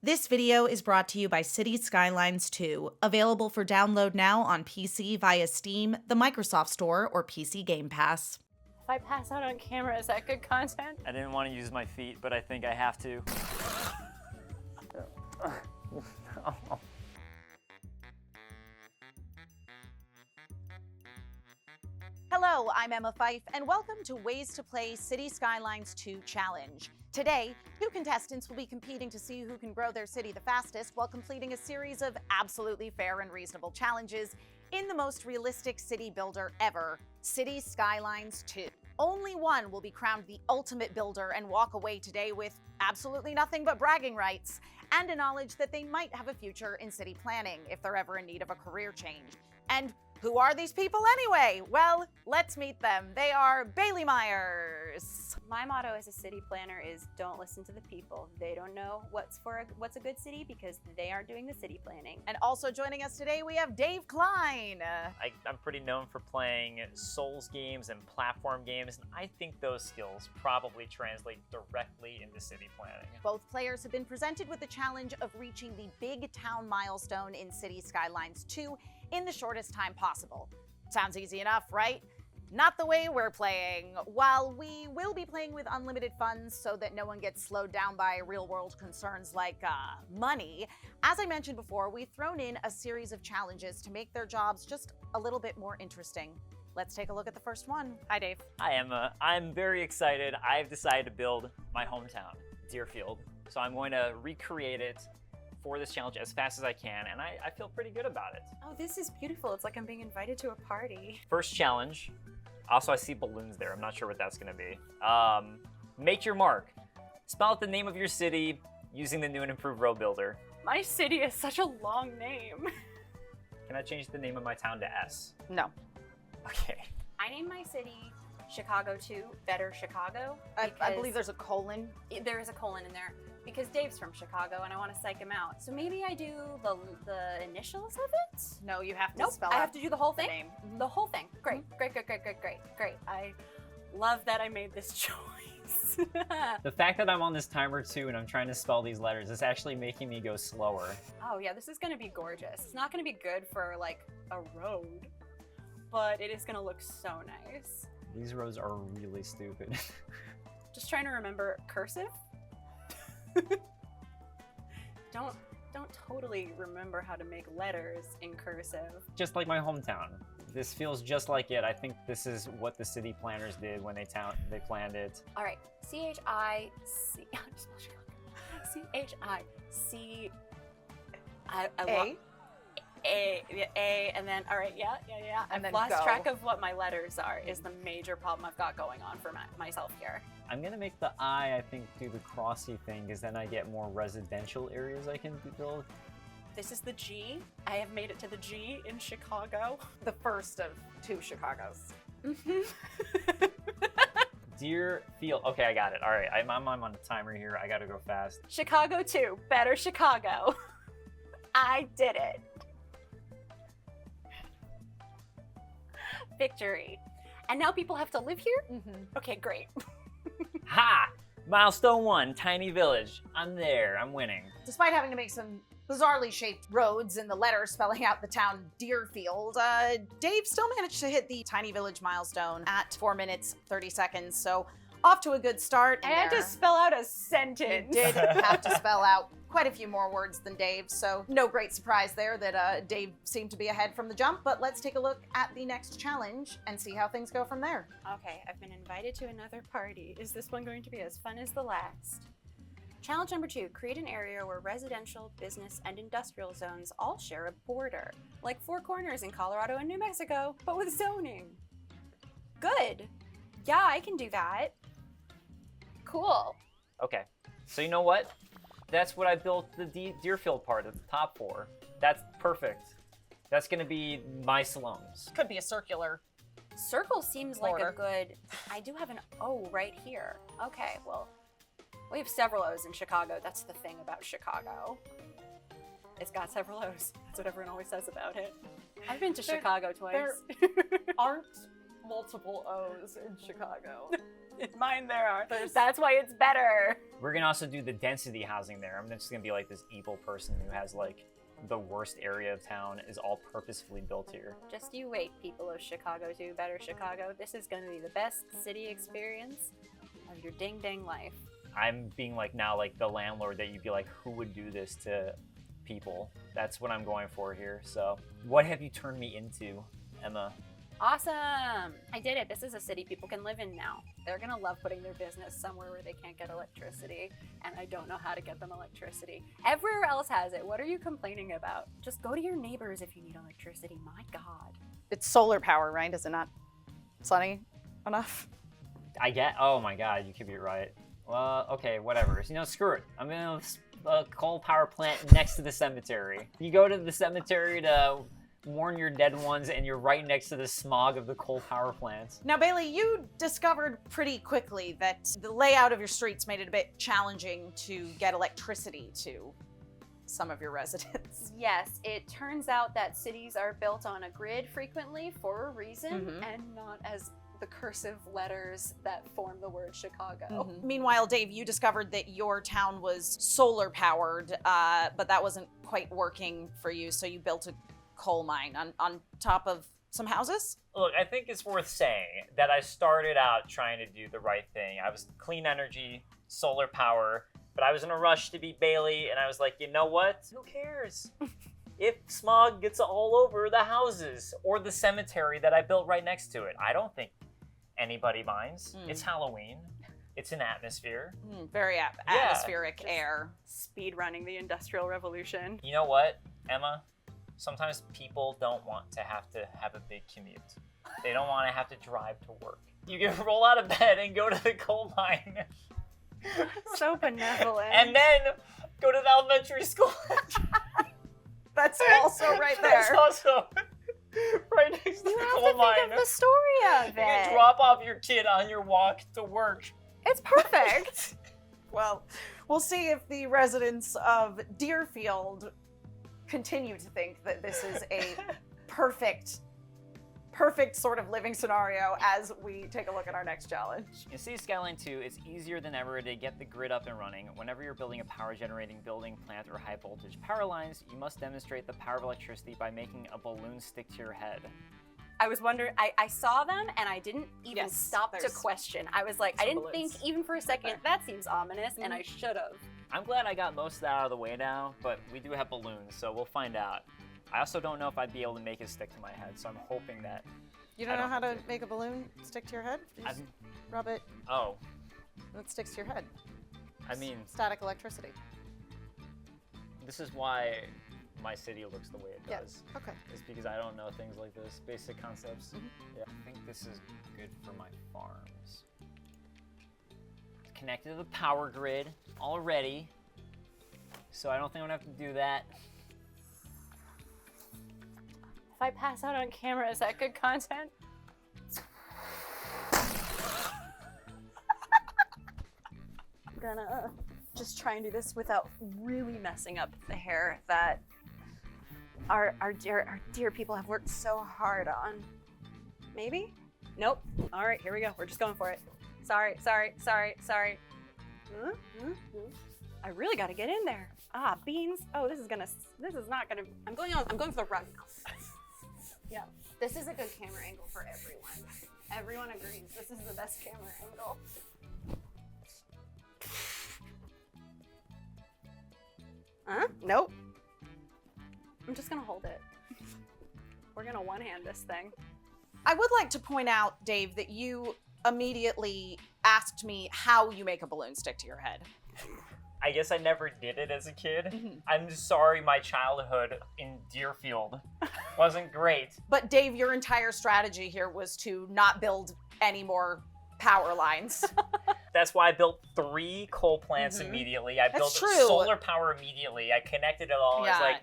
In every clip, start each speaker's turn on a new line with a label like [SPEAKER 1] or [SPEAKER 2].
[SPEAKER 1] This video is brought to you by Skylines II, available for download now on PC via Steam, the Microsoft Store, or PC Game Pass.
[SPEAKER 2] If I pass out on camera, is that good content?
[SPEAKER 3] I didn't want to use my feet, but I think I have to.
[SPEAKER 4] Hello, I'm Emma Fife, and welcome to Ways to Play City Skylines II Challenge. Today, two contestants will be competing to see who can grow their city the fastest while completing a series of absolutely fair and reasonable challenges in the most realistic city builder ever, City Skylines II. Only one will be crowned the ultimate builder and walk away today with absolutely nothing but bragging rights and a knowledge that they might have a future in city planning if they're ever in need of a career change. And who are these people anyway? Well, let's meet them. They are Bailey Meyers.
[SPEAKER 2] My motto as a city planner is don't listen to the people. They don't know what's a good city because they aren't doing the city planning.
[SPEAKER 4] And also joining us today, we have Dave Klein.
[SPEAKER 3] I'm pretty known for playing Souls games and platform games, and I think those skills probably translate directly into city planning.
[SPEAKER 4] Both players have been presented with the challenge of reaching the Big Town Milestone in City Skylines 2 in the shortest time possible. Sounds easy enough, right? Not the way we're playing. While we will be playing with unlimited funds so that no one gets slowed down by real-world concerns like money, as I mentioned before, we've thrown in a series of challenges to make their jobs just a little bit more interesting. Let's take a look at the first one. Hi, Dave.
[SPEAKER 3] Hi, Emma. I'm very excited. I've decided to build my hometown, Deerfield. So I'm going to recreate it for this challenge as fast as I can, and I feel pretty good about it.
[SPEAKER 2] Oh, this is beautiful. It's like I'm being invited to a party.
[SPEAKER 3] First challenge. Also, I see balloons there. I'm not sure what that's going to be. Make your mark. Spell out the name of your city using the new and improved road builder.
[SPEAKER 2] My city is such a long name.
[SPEAKER 3] Can I change the name of my town to S?
[SPEAKER 4] No.
[SPEAKER 3] Okay.
[SPEAKER 2] I named my city Chicago 2, Better Chicago.
[SPEAKER 4] I believe there's a colon.
[SPEAKER 2] There is a colon in there because Dave's from Chicago and I want to psych him out. So maybe I do the initials of it?
[SPEAKER 4] No, you have to
[SPEAKER 2] Nope,
[SPEAKER 4] spell
[SPEAKER 2] I
[SPEAKER 4] out
[SPEAKER 2] have to do the whole thing?
[SPEAKER 4] name.
[SPEAKER 2] The whole thing. Great. I love that I made this choice.
[SPEAKER 3] The fact that I'm on this timer too and I'm trying to spell these letters is actually making me go slower.
[SPEAKER 2] Oh yeah, this is gonna be gorgeous. It's not gonna be good for like a road, but it is gonna look so nice.
[SPEAKER 3] These roads are really stupid.
[SPEAKER 2] Just trying to remember cursive. Don't totally remember how to make letters in cursive.
[SPEAKER 3] Just like my hometown. This feels just like it. I think this is what the city planners did when they planned it.
[SPEAKER 2] All right, C-H-I-C. How do you spell Chicago? C-H-I-C. A, and then, all right, yeah.
[SPEAKER 4] And
[SPEAKER 2] I've
[SPEAKER 4] then
[SPEAKER 2] lost
[SPEAKER 4] go.
[SPEAKER 2] track of what my letters are is the major problem I've got going on for myself here.
[SPEAKER 3] I'm gonna make the I think, do the crossy thing, because then I get more residential areas I can build.
[SPEAKER 2] This is the G. I have made it to the G in Chicago.
[SPEAKER 4] The first of two Chicagos.
[SPEAKER 2] Mm-hmm.
[SPEAKER 3] Deerfield. Okay, I got it. All right, I'm on a timer here. I gotta go fast.
[SPEAKER 2] Chicago 2, Better Chicago. I did it. Victory. And now people have to live here?
[SPEAKER 4] Mm-hmm.
[SPEAKER 2] Okay, great.
[SPEAKER 3] Ha! Milestone 1, tiny village. I'm there. I'm winning.
[SPEAKER 4] Despite having to make some bizarrely shaped roads and the letters spelling out the town Deerfield, Dave still managed to hit the tiny village milestone at 4 minutes, 30 seconds. So off to a good start.
[SPEAKER 2] I had to spell out a
[SPEAKER 4] You
[SPEAKER 2] sentence.
[SPEAKER 4] did have to spell out quite a few more words than Dave, so no great surprise there that Dave seemed to be ahead from the jump, but let's take a look at the next challenge and see how things go from there.
[SPEAKER 2] Okay, I've been invited to another party. Is this one going to be as fun as the last? Challenge number 2, create an area where residential, business, and industrial zones all share a border. Like Four Corners in Colorado and New Mexico, but with zoning. Good. Yeah, I can do that. Cool.
[SPEAKER 3] Okay, so you know what? That's what I built the Deerfield part at the top for. That's perfect. That's gonna be my slums.
[SPEAKER 4] Could be a circular.
[SPEAKER 2] Circle seems like
[SPEAKER 4] Border.
[SPEAKER 2] a good... I do have an O right here. Okay, well, we have several O's in Chicago. That's the thing about Chicago. It's got several O's. That's what everyone always says about it. I've been to Chicago twice.
[SPEAKER 4] Aren't multiple O's in Chicago.
[SPEAKER 2] In mine there are. That's why it's better.
[SPEAKER 3] We're gonna also do the density housing there. I'm just gonna be like this evil person who has like the worst area of town is all purposefully built here.
[SPEAKER 2] Just you wait, people of Chicago 2, Better Chicago. This is gonna be the best city experience of your ding-dang life.
[SPEAKER 3] I'm being like now like the landlord that you'd be like, who would do this to people? That's what I'm going for here. So what have you turned me into, Emma?
[SPEAKER 2] Awesome! I did it. This is a city people can live in now. They're gonna love putting their business somewhere where they can't get electricity, and I don't know how to get them electricity. Everywhere else has it. What are you complaining about? Just go to your neighbors if you need electricity. My God.
[SPEAKER 4] It's solar power, right? Is it not sunny enough?
[SPEAKER 3] I get, oh my God, you could be right. Well, okay, whatever. You know, screw it. I'm gonna a coal power plant next to the cemetery. You go to the cemetery to mourn your dead ones, and you're right next to the smog of the coal power plants.
[SPEAKER 4] Now, Bailey, you discovered pretty quickly that the layout of your streets made it a bit challenging to get electricity to some of your residents.
[SPEAKER 2] Yes, it turns out that cities are built on a grid frequently for a reason, and not as the cursive letters that form the word Chicago.
[SPEAKER 4] Meanwhile, Dave, you discovered that your town was solar powered, but that wasn't quite working for you, so you built a coal mine on top of some houses?
[SPEAKER 3] Look, I think it's worth saying that I started out trying to do the right thing. I was clean energy, solar power, but I was in a rush to beat Bailey, and I was like, you know what? Who cares? If smog gets all over the houses or the cemetery that I built right next to it, I don't think anybody minds. It's Halloween. It's an atmosphere.
[SPEAKER 4] Very atmospheric air.
[SPEAKER 2] Speed running the Industrial Revolution.
[SPEAKER 3] You know what, Emma? Sometimes people don't want to have a big commute. They don't want to have to drive to work. You can roll out of bed and go to the coal mine.
[SPEAKER 2] So benevolent.
[SPEAKER 3] And then go to the elementary school.
[SPEAKER 4] That's also right there.
[SPEAKER 3] That's also right next to the coal mine.
[SPEAKER 2] Think of the story of it.
[SPEAKER 3] You can drop off your kid on your walk to work.
[SPEAKER 2] It's perfect.
[SPEAKER 4] Well, we'll see if the residents of Deerfield continue to think that this is a perfect sort of living scenario as we take a look at our next challenge.
[SPEAKER 3] In City Skyline 2, it's easier than ever to get the grid up and running. Whenever you're building a power-generating building, plant, or high-voltage power lines, you must demonstrate the power of electricity by making a balloon stick to your head.
[SPEAKER 2] I was wondering, I saw them and I didn't even stop to
[SPEAKER 4] there's
[SPEAKER 2] question. I was like, I didn't
[SPEAKER 4] balloons.
[SPEAKER 2] think even for a second, that seems ominous, and I should have.
[SPEAKER 3] I'm glad I got most of that out of the way now, but we do have balloons, so we'll find out. I also don't know if I'd be able to make it stick to my head, so I'm hoping that...
[SPEAKER 4] You don't know how to make a balloon stick to your head? You just rub it
[SPEAKER 3] Oh,
[SPEAKER 4] and it sticks to your head.
[SPEAKER 3] I mean,
[SPEAKER 4] Static electricity.
[SPEAKER 3] this is why my city looks the way it
[SPEAKER 4] Yeah.
[SPEAKER 3] does.
[SPEAKER 4] Okay.
[SPEAKER 3] It's because I don't know things like this, basic concepts. Yeah, I think this is good for my farms. Connected to the power grid already, so I don't think I'm gonna have to do that.
[SPEAKER 2] If I pass out on camera, is that good content? I'm gonna just try and do this without really messing up the hair that our dear people have worked so hard on. Maybe? Nope. All right, here we go. We're just going for it. Sorry. I really got to get in there. Ah, beans. Oh, this is not gonna. I'm going for the rug now. Yeah, this is a good camera angle for everyone. Everyone agrees this is the best camera angle. Nope. I'm just gonna hold it. We're gonna one-hand this thing.
[SPEAKER 4] I would like to point out, Dave, that you immediately asked me how you make a balloon stick to your head.
[SPEAKER 3] I guess I never did it as a kid. I'm sorry my childhood in Deerfield wasn't great.
[SPEAKER 4] But Dave, your entire strategy here was to not build any more power lines.
[SPEAKER 3] That's why I built 3 coal plants immediately. I built
[SPEAKER 4] true.
[SPEAKER 3] solar power immediately. I connected it all.
[SPEAKER 4] Yeah.
[SPEAKER 3] It's like,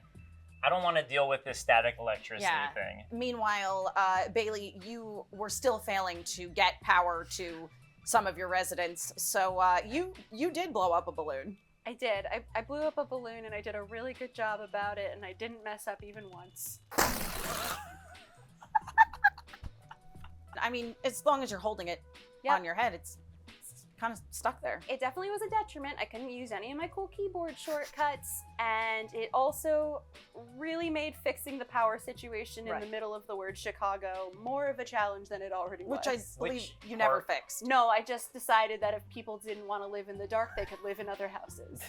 [SPEAKER 3] I don't want to deal with this static electricity thing.
[SPEAKER 4] Meanwhile, Bailey, you were still failing to get power to some of your residents, so you did blow up a balloon.
[SPEAKER 2] I did. I blew up a balloon and I did a really good job about it, and I didn't mess up even once.
[SPEAKER 4] I mean, as long as you're holding it on your head, it's kind of stuck there.
[SPEAKER 2] It definitely was a detriment. I couldn't use any of my cool keyboard shortcuts, and it also really made fixing the power situation in the middle of the word Chicago more of a challenge than it already was.
[SPEAKER 4] Which I believe you never fixed.
[SPEAKER 2] No, I just decided that if people didn't want to live in the dark, they could live in other houses.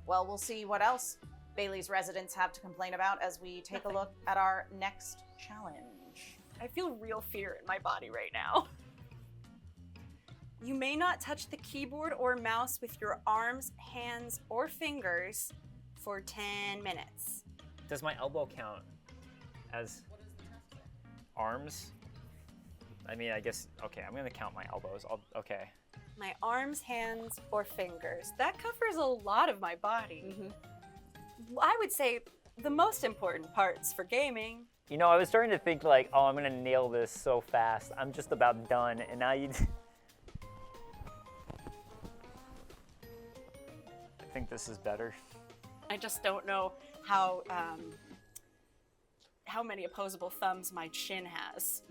[SPEAKER 4] Well, we'll see what else Bailey's residents have to complain about as we take a look at our next challenge.
[SPEAKER 2] I feel real fear in my body right now. You may not touch the keyboard or mouse with your arms, hands, or fingers for 10 minutes.
[SPEAKER 3] Does my elbow count as arms? I mean, I guess, okay, I'm gonna count my elbows. Okay.
[SPEAKER 2] My arms, hands, or fingers. That covers a lot of my body. I would say the most important parts for gaming.
[SPEAKER 3] You know, I was starting to think like, oh, I'm gonna nail this so fast. I'm just about done, and now you... I think this is better.
[SPEAKER 2] I just don't know how many opposable thumbs my chin has.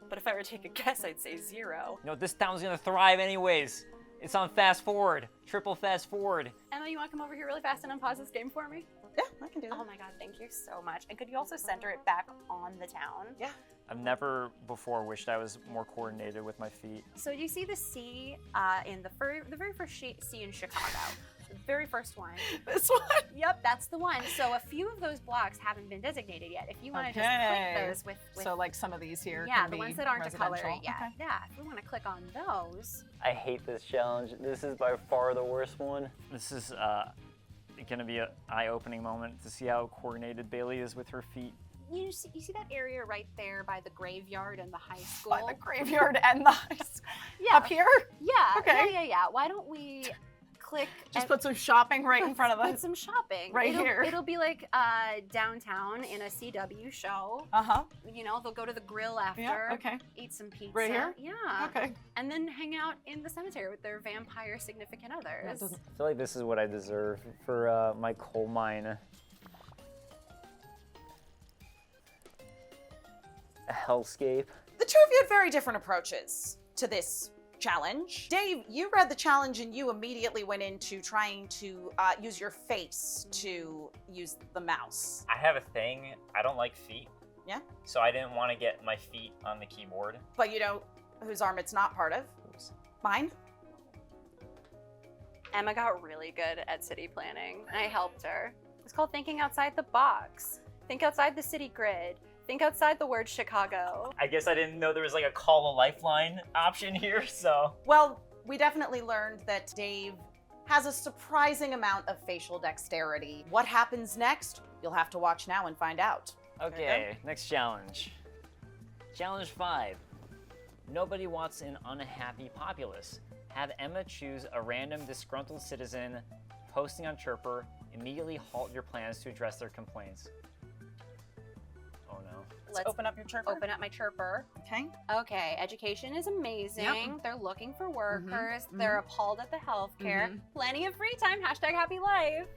[SPEAKER 2] But if I were to take a guess, I'd say 0.
[SPEAKER 3] No, this town's gonna thrive anyways. It's on fast forward, triple fast forward.
[SPEAKER 2] Emma, you want to come over here really fast and unpause this game for me?
[SPEAKER 4] Yeah, I can do that.
[SPEAKER 2] Oh my god, thank you so much. And could you also center it back on the town?
[SPEAKER 4] Yeah.
[SPEAKER 3] I've never before wished I was more coordinated with my feet.
[SPEAKER 2] So you see the C in the very first C in Chicago. The very first one.
[SPEAKER 4] This one?
[SPEAKER 2] Yep, that's the one. So a few of those blocks haven't been designated yet. If you want to just click those with
[SPEAKER 4] So like some of these here
[SPEAKER 2] yeah,
[SPEAKER 4] can
[SPEAKER 2] the
[SPEAKER 4] be
[SPEAKER 2] ones that aren't a color
[SPEAKER 4] residential.
[SPEAKER 2] yet.
[SPEAKER 4] Okay.
[SPEAKER 2] Yeah, if we want to click on those.
[SPEAKER 3] I hate this challenge. This is by far the worst one. This is gonna be an eye-opening moment to see how coordinated Bailey is with her feet.
[SPEAKER 2] You see that area right there by the graveyard and the high school?
[SPEAKER 4] By the graveyard and the high school.
[SPEAKER 2] Yeah.
[SPEAKER 4] Up here?
[SPEAKER 2] Yeah.
[SPEAKER 4] Okay.
[SPEAKER 2] Yeah. Why don't we click
[SPEAKER 4] Just put some shopping right in front of
[SPEAKER 2] put
[SPEAKER 4] us.
[SPEAKER 2] some shopping
[SPEAKER 4] Right here.
[SPEAKER 2] It'll be like downtown in a CW show.
[SPEAKER 4] Uh-huh.
[SPEAKER 2] You know, they'll go to the grill after.
[SPEAKER 4] Yeah, okay.
[SPEAKER 2] Eat some pizza.
[SPEAKER 4] Right here?
[SPEAKER 2] Yeah.
[SPEAKER 4] Okay.
[SPEAKER 2] And then hang out in the cemetery with their vampire significant others.
[SPEAKER 3] I feel like this is what I deserve for my coal mine. A hellscape.
[SPEAKER 4] The two of you had very different approaches to this challenge. Dave, you read the challenge and you immediately went into trying to use your face to use the mouse.
[SPEAKER 3] I have a thing. I don't like feet.
[SPEAKER 4] Yeah?
[SPEAKER 3] So I didn't want to get my feet on the keyboard.
[SPEAKER 4] But you know whose arm it's not part of?
[SPEAKER 3] Oops.
[SPEAKER 4] Mine?
[SPEAKER 2] Emma got really good at city planning, and I helped her. It's called thinking outside the box. Think outside the city grid. Think outside the word Chicago.
[SPEAKER 3] I guess I didn't know there was like a call a lifeline option here, so.
[SPEAKER 4] Well, we definitely learned that Dave has a surprising amount of facial dexterity. What happens next? You'll have to watch now and find out.
[SPEAKER 3] Okay, next challenge. Challenge 5. Nobody wants an unhappy populace. Have Emma choose a random disgruntled citizen posting on Chirper. Immediately halt your plans to address their complaints. Oh no.
[SPEAKER 2] Let's
[SPEAKER 4] open up your chirper.
[SPEAKER 2] Open up my chirper.
[SPEAKER 4] Okay.
[SPEAKER 2] Okay, education is amazing.
[SPEAKER 4] Yep.
[SPEAKER 2] They're looking for workers.
[SPEAKER 4] Mhm,
[SPEAKER 2] They're appalled at the healthcare.
[SPEAKER 4] Mhm.
[SPEAKER 2] Plenty of free time. Hashtag happy life.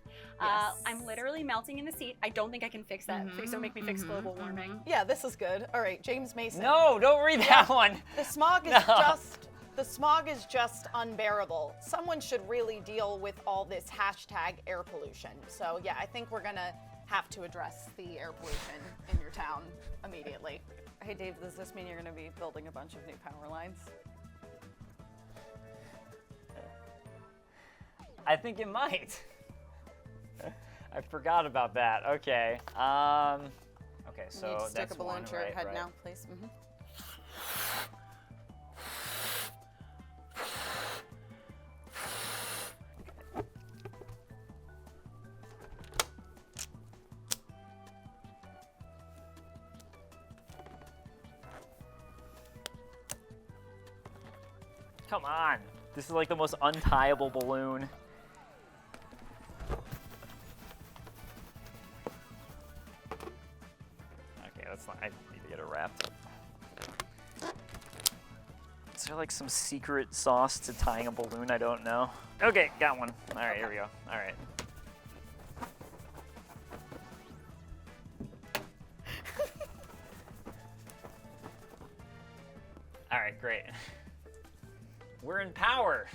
[SPEAKER 4] Yes.
[SPEAKER 2] I'm literally melting in the seat. I don't think I can fix that. Please don't make me fix global warming.
[SPEAKER 5] Yeah, this is good. All right, James Mason.
[SPEAKER 3] No, don't read that one.
[SPEAKER 5] The smog is just unbearable. Someone should really deal with all this hashtag air pollution. So yeah, I think we're gonna have to address the air pollution in your town immediately.
[SPEAKER 4] Hey Dave, does this mean you're gonna be building a bunch of new power lines?
[SPEAKER 3] I think it might. I forgot about that. Okay. Okay, so
[SPEAKER 4] you need to stick
[SPEAKER 3] that's
[SPEAKER 4] a balloon
[SPEAKER 3] one,
[SPEAKER 4] to your
[SPEAKER 3] right,
[SPEAKER 4] head
[SPEAKER 3] right.
[SPEAKER 4] now, please.
[SPEAKER 3] Come on. This is like the most untieable balloon. Okay, that's not, I need to get it wrapped. Is there like some secret sauce to tying a balloon? I don't know. Okay, got one. All right, here we go. All right. All right, great. We're in power.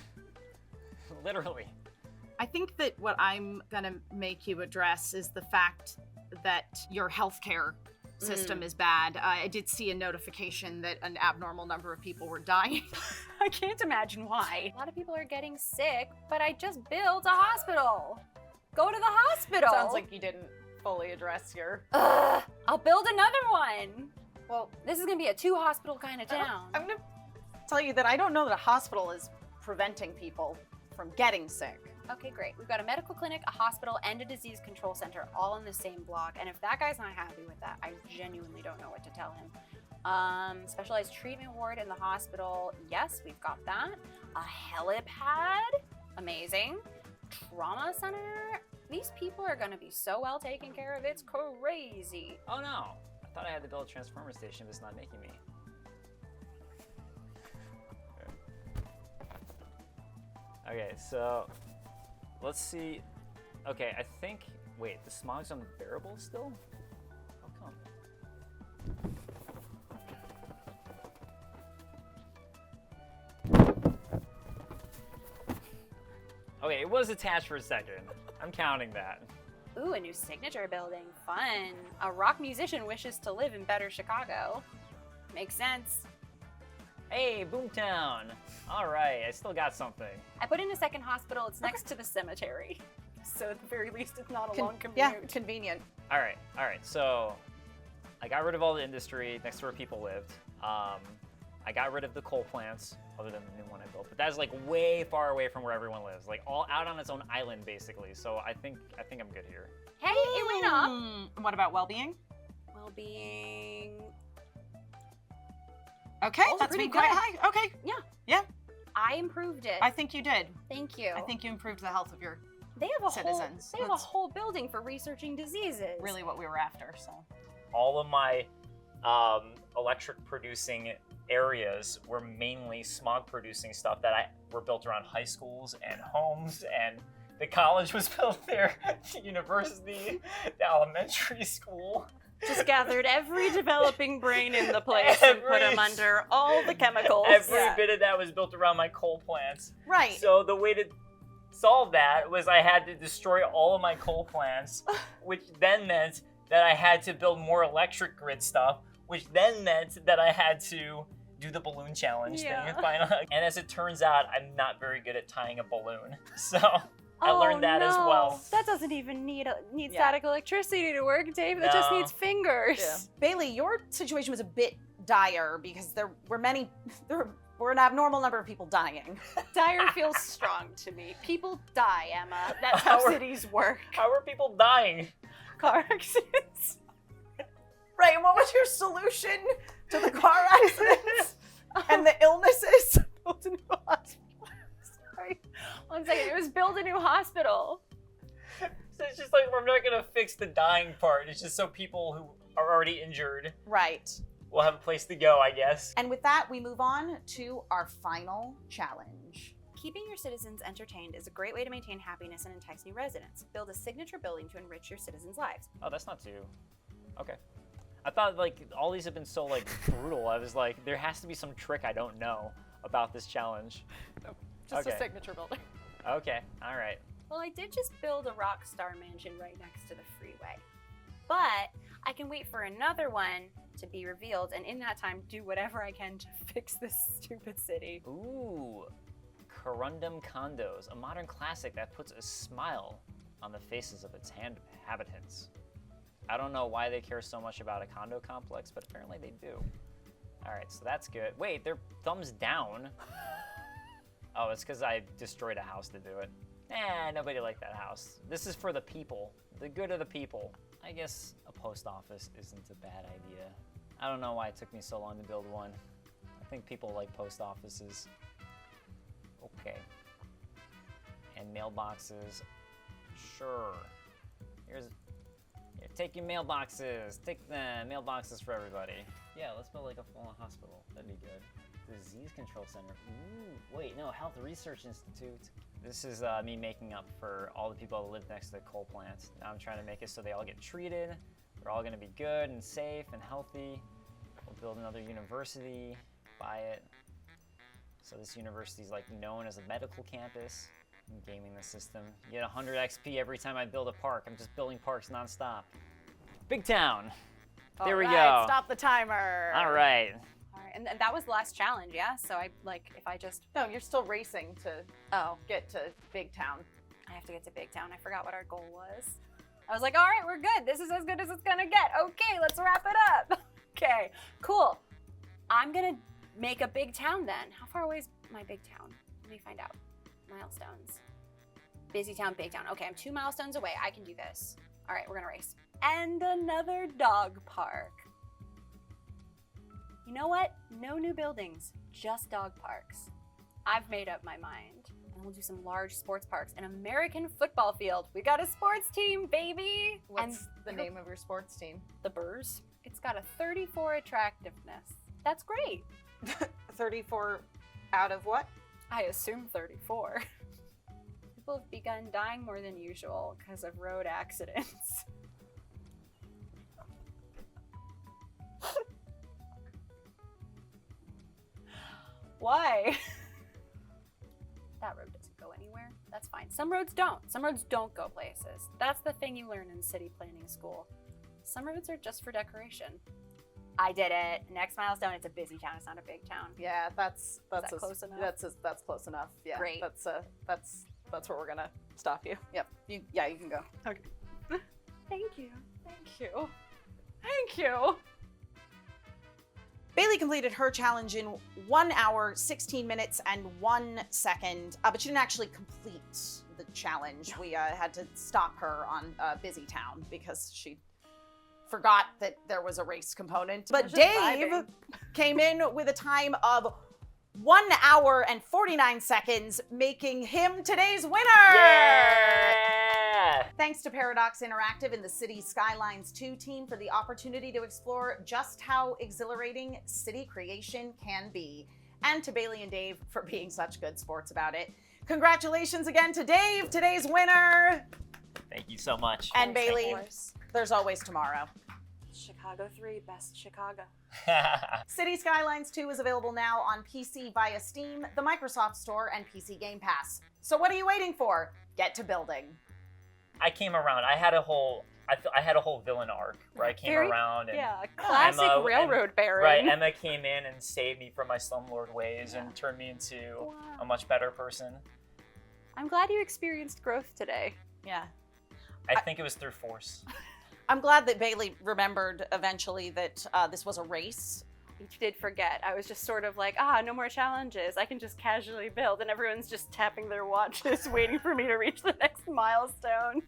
[SPEAKER 3] Literally.
[SPEAKER 5] I think that what I'm gonna make you address is the fact that your healthcare system is bad. I did see a notification that an abnormal number of people were dying.
[SPEAKER 2] I can't imagine why. A lot of people are getting sick, but I just built a hospital. Go to the hospital.
[SPEAKER 5] Sounds like you didn't fully address your...
[SPEAKER 2] Ugh, I'll build another one.
[SPEAKER 5] Well,
[SPEAKER 2] This is gonna be a 2-hospital kind of town.
[SPEAKER 5] I'm gonna tell you that I don't know that a hospital is preventing people from getting sick.
[SPEAKER 2] Okay, great. We've got a medical clinic, a hospital, and a disease control center all in the same block. And if that guy's not happy with that, I genuinely don't know what to tell him. Specialized treatment ward in the hospital. Yes, we've got that. A helipad. Amazing. Trauma center. These people are going to be so well taken care of. It's crazy.
[SPEAKER 3] Oh no. I thought I had to build a transformer station, but it's not making me. Okay, so let's see. Okay, I think. Wait, the smog's unbearable still? How come? Okay, it was attached for a second. I'm counting that.
[SPEAKER 2] Ooh, a new signature building. Fun. A rock musician wishes to live in better Chicago. Makes sense.
[SPEAKER 3] Hey, Boomtown. All right, I still got something.
[SPEAKER 2] I put in a second hospital. It's next to the cemetery. So at the very least, it's not a long commute.
[SPEAKER 5] Yeah, convenient.
[SPEAKER 3] All right. So I got rid of all the industry next to where people lived. I got rid of the coal plants, other than the new one I built. But that's like way far away from where everyone lives, like all out on its own island, basically. So I think I'm good here.
[SPEAKER 2] Hey, it went up.
[SPEAKER 5] What about well-being?
[SPEAKER 2] Well-being.
[SPEAKER 5] Okay,
[SPEAKER 2] Oh,
[SPEAKER 5] that's
[SPEAKER 2] pretty
[SPEAKER 5] been quite
[SPEAKER 2] good.
[SPEAKER 5] high. Okay.
[SPEAKER 2] Yeah.
[SPEAKER 5] Yeah,
[SPEAKER 2] I improved it.
[SPEAKER 5] I think you did.
[SPEAKER 2] Thank you.
[SPEAKER 5] I think you improved the health of your
[SPEAKER 2] they have a
[SPEAKER 5] citizens.
[SPEAKER 2] They have
[SPEAKER 5] That's
[SPEAKER 2] a whole building for researching diseases.
[SPEAKER 5] really what we were after, so.
[SPEAKER 3] All of my electric producing areas were mainly smog producing stuff that were built around high schools and homes, and the college was built there, the university, the elementary school.
[SPEAKER 2] Just gathered every developing brain in the place and put them under all the chemicals.
[SPEAKER 3] Every
[SPEAKER 5] Yeah.
[SPEAKER 3] bit of that was built around my coal plants.
[SPEAKER 5] Right.
[SPEAKER 3] So the way to solve that was I had to destroy all of my coal plants, which then meant that I had to build more electric grid stuff, which then meant that I had to do the balloon challenge thing. And as it turns out, I'm not very good at tying a balloon. So I learned that as well.
[SPEAKER 2] That doesn't even need
[SPEAKER 5] Yeah.
[SPEAKER 2] static electricity to work, Dave. That just
[SPEAKER 3] No.
[SPEAKER 2] needs fingers.
[SPEAKER 5] Yeah. Bailey, your situation was a bit dire because there were an abnormal number of people dying.
[SPEAKER 2] Dire feels strong to me. People die, Emma. That's how
[SPEAKER 3] Our-
[SPEAKER 2] cities work.
[SPEAKER 3] How are people dying?
[SPEAKER 2] Car accidents.
[SPEAKER 5] Right, and what was your solution to the car accidents and the illnesses?
[SPEAKER 2] Build a new hospital. Sorry. 1 second. It was build a new hospital.
[SPEAKER 3] So it's just like, we're not gonna fix the dying part. It's just so people who are already injured
[SPEAKER 5] Right.
[SPEAKER 3] will have a place to go, I guess.
[SPEAKER 5] And with that, we move on to our final challenge.
[SPEAKER 2] Keeping your citizens entertained is a great way to maintain happiness and entice new residents. Build a signature building to enrich your citizens' lives.
[SPEAKER 3] Oh, that's not too... Okay. I thought, like, all these have been so, like, brutal. I was like, there has to be some trick I don't know about this challenge.
[SPEAKER 5] Just
[SPEAKER 3] Okay.
[SPEAKER 5] a signature building.
[SPEAKER 3] Okay, all right.
[SPEAKER 2] Well, I did just build a rock star mansion right next to the freeway. But I can wait for another one to be revealed, and in that time, do whatever I can to fix this stupid city.
[SPEAKER 3] Ooh, Corundum Condos, a modern classic that puts a smile on the faces of its inhabitants. I don't know why they care so much about a condo complex, but apparently they do. All right, so that's good. Wait, they're thumbs down. Oh, it's because I destroyed a house to do it. Nobody liked that house. This is for the people, the good of the people. I guess a post office isn't a bad idea. I don't know why it took me so long to build one. I think people like post offices. Okay. And mailboxes. Sure. Here, take your mailboxes. Take the mailboxes for everybody. Yeah, let's build like a full-on hospital. That'd be good. Disease Control Center. Ooh, wait, no, Health Research Institute. This is me making up for all the people that live next to the coal plants. Now I'm trying to make it so they all get treated. They're all gonna be good and safe and healthy. We'll build another university, buy it. So this university is like known as a medical campus. I'm gaming the system. You get 100 XP every time I build a park. I'm just building parks nonstop. Big Town. There we
[SPEAKER 5] All right,
[SPEAKER 3] go.
[SPEAKER 5] Stop the timer.
[SPEAKER 3] All right.
[SPEAKER 2] All right, and that was the last challenge, yeah? So if I just,
[SPEAKER 5] No, you're still racing to
[SPEAKER 2] oh,
[SPEAKER 5] get to Big Town.
[SPEAKER 2] I have to get to Big Town. I forgot what our goal was. I was like, all right, we're good. This is as good as it's gonna get. Okay, let's wrap it up. Okay, cool. I'm gonna make a big town then. How far away is my big town? Let me find out. Milestones. Busy town, big town. Okay, I'm 2 milestones away. I can do this. All right, we're gonna race. And another dog park. You know what? No new buildings, just dog parks. I've made up my mind. And we'll do some large sports parks. An American football field. We got a sports team, baby.
[SPEAKER 5] What's the name of your sports team?
[SPEAKER 2] The Burrs. It's got a 34 attractiveness. That's great.
[SPEAKER 5] 34 out of what?
[SPEAKER 2] I assume 34. People have begun dying more than usual because of road accidents. Why? That road doesn't go anywhere. That's fine. Some roads don't. Some roads don't go places. That's the thing you learn in city planning school. Some roads are just for decoration. I did it. Next milestone, it's a busy town. It's not a big town.
[SPEAKER 5] Yeah, that's
[SPEAKER 2] that close enough?
[SPEAKER 5] That's close enough. Yeah,
[SPEAKER 2] Great.
[SPEAKER 5] That's where we're gonna stop you. Yep. You can go.
[SPEAKER 2] Okay. Thank you. Thank you. Thank you.
[SPEAKER 4] Bailey completed her challenge in 1 hour, 16 minutes, and 1 second, but she didn't actually complete the challenge. We had to stop her on Busy Town because she forgot that there was a race component. But
[SPEAKER 2] just
[SPEAKER 4] Dave
[SPEAKER 2] vibing.
[SPEAKER 4] came in with a time of 1 hour and 49 seconds, making him today's winner!
[SPEAKER 3] Yeah!
[SPEAKER 4] Thanks to Paradox Interactive and the City Skylines II team for the opportunity to explore just how exhilarating city creation can be. And to Bailey and Dave for being such good sports about it. Congratulations again to Dave, today's winner!
[SPEAKER 3] Thank you so much.
[SPEAKER 4] And
[SPEAKER 2] Thanks,
[SPEAKER 4] Bailey,
[SPEAKER 2] of course.
[SPEAKER 4] there's always tomorrow.
[SPEAKER 2] Chicago 3, best Chicago.
[SPEAKER 4] City Skylines 2 is available now on PC via Steam, the Microsoft Store, and PC Game Pass. So what are you waiting for? Get to building.
[SPEAKER 3] I came around. I had a whole villain arc where I came around and
[SPEAKER 2] Yeah, classic
[SPEAKER 3] Emma-
[SPEAKER 2] railroad baron.
[SPEAKER 3] right, Emma came in and saved me from my slumlord ways and turned me into
[SPEAKER 2] Wow.
[SPEAKER 3] a much better person.
[SPEAKER 2] I'm glad you experienced growth today.
[SPEAKER 4] Yeah.
[SPEAKER 3] I think it was through force.
[SPEAKER 4] I'm glad that Bailey remembered eventually that this was a race.
[SPEAKER 2] You did forget. I was just sort of like, no more challenges. I can just casually build, and everyone's just tapping their watches waiting for me to reach the next milestone.